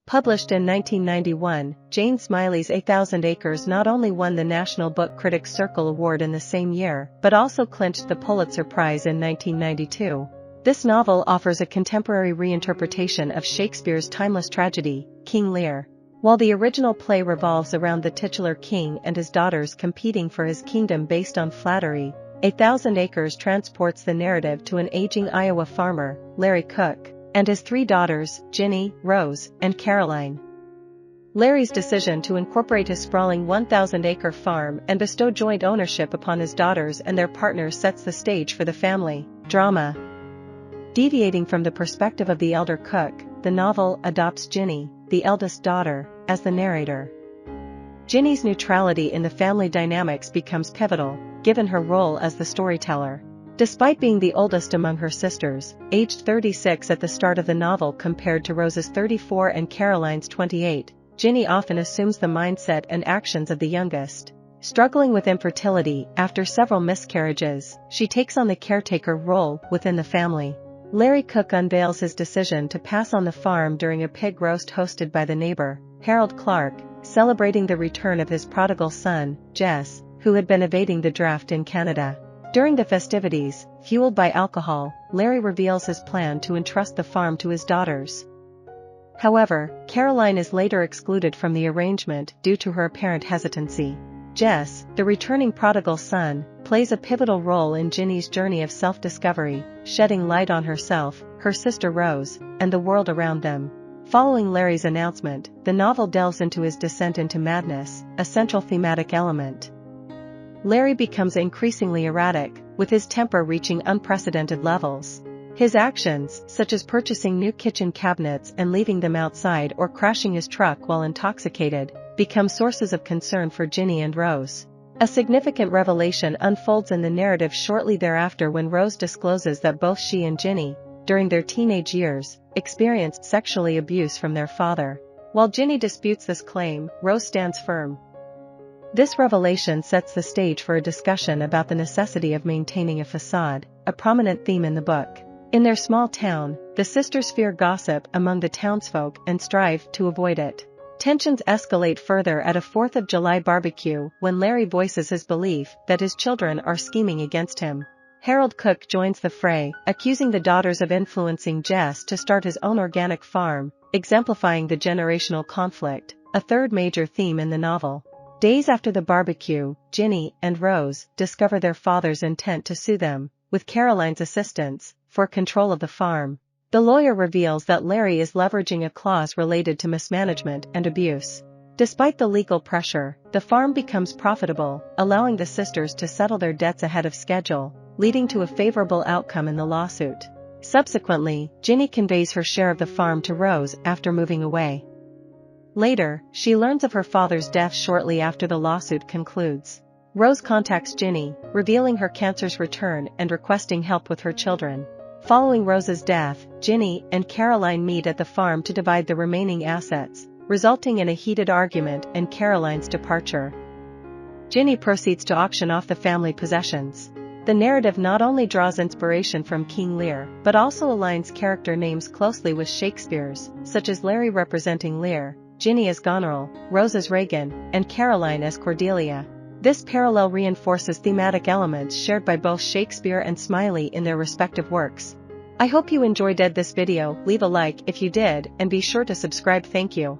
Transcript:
Published in 1991, Jane Smiley's A Thousand Acres not only won the National Book Critics Circle Award in the same year, but also clinched the Pulitzer Prize in 1992. This novel offers a contemporary reinterpretation of Shakespeare's timeless tragedy, King Lear. While the original play revolves around the titular king and his daughters competing for his kingdom based on flattery, A Thousand Acres transports the narrative to an aging Iowa farmer, Larry Cook, and his three daughters, Ginny, Rose, and Caroline. Larry's decision to incorporate his sprawling 1,000-acre farm and bestow joint ownership upon his daughters and their partners sets the stage for the family drama. Deviating from the perspective of the elder Cook, the novel adopts Ginny, the eldest daughter, as the narrator. Ginny's neutrality in the family dynamics becomes pivotal, given her role as the storyteller. Despite being the oldest among her sisters, aged 36 at the start of the novel compared to Rose's 34 and Caroline's 28, Ginny often assumes the mindset and actions of the youngest. Struggling with infertility after several miscarriages, she takes on the caretaker role within the family. Larry Cook unveils his decision to pass on the farm during a pig roast hosted by the neighbor, Harold Clark, celebrating the return of his prodigal son, Jess, who had been evading the draft in Canada. During the festivities, fueled by alcohol, Larry reveals his plan to entrust the farm to his daughters. However, Caroline is later excluded from the arrangement due to her apparent hesitancy. Jess, the returning prodigal son, plays a pivotal role in Ginny's journey of self-discovery, shedding light on herself, her sister Rose, and the world around them. Following Larry's announcement, the novel delves into his descent into madness, a central thematic element. Larry becomes increasingly erratic, with his temper reaching unprecedented levels. His actions, such as purchasing new kitchen cabinets and leaving them outside or crashing his truck while intoxicated, become sources of concern for Ginny and Rose. A significant revelation unfolds in the narrative shortly thereafter when Rose discloses that both she and Ginny, during their teenage years, experienced sexual abuse from their father. While Ginny disputes this claim, Rose stands firm. This revelation sets the stage for a discussion about the necessity of maintaining a facade, a prominent theme in the book. In their small town, the sisters fear gossip among the townsfolk and strive to avoid it. Tensions escalate further at a 4th of July barbecue when Larry voices his belief that his children are scheming against him. Harold Cook joins the fray, accusing the daughters of influencing Jess to start his own organic farm, exemplifying the generational conflict, a third major theme in the novel. Days after the barbecue, Ginny and Rose discover their father's intent to sue them, with Caroline's assistance, for control of the farm. The lawyer reveals that Larry is leveraging a clause related to mismanagement and abuse. Despite the legal pressure, the farm becomes profitable, allowing the sisters to settle their debts ahead of schedule, leading to a favorable outcome in the lawsuit. Subsequently, Ginny conveys her share of the farm to Rose after moving away. Later, she learns of her father's death shortly after the lawsuit concludes. Rose contacts Ginny, revealing her cancer's return and requesting help with her children. Following Rose's death, Ginny and Caroline meet at the farm to divide the remaining assets, resulting in a heated argument and Caroline's departure. Ginny proceeds to auction off the family possessions. The narrative not only draws inspiration from King Lear, but also aligns character names closely with Shakespeare's, such as Larry representing Lear, Ginny as Goneril, Rose as Regan, and Caroline as Cordelia. This parallel reinforces thematic elements shared by both Shakespeare and Smiley in their respective works. I hope you enjoyed this video. Leave a like if you did, and be sure to subscribe. Thank you.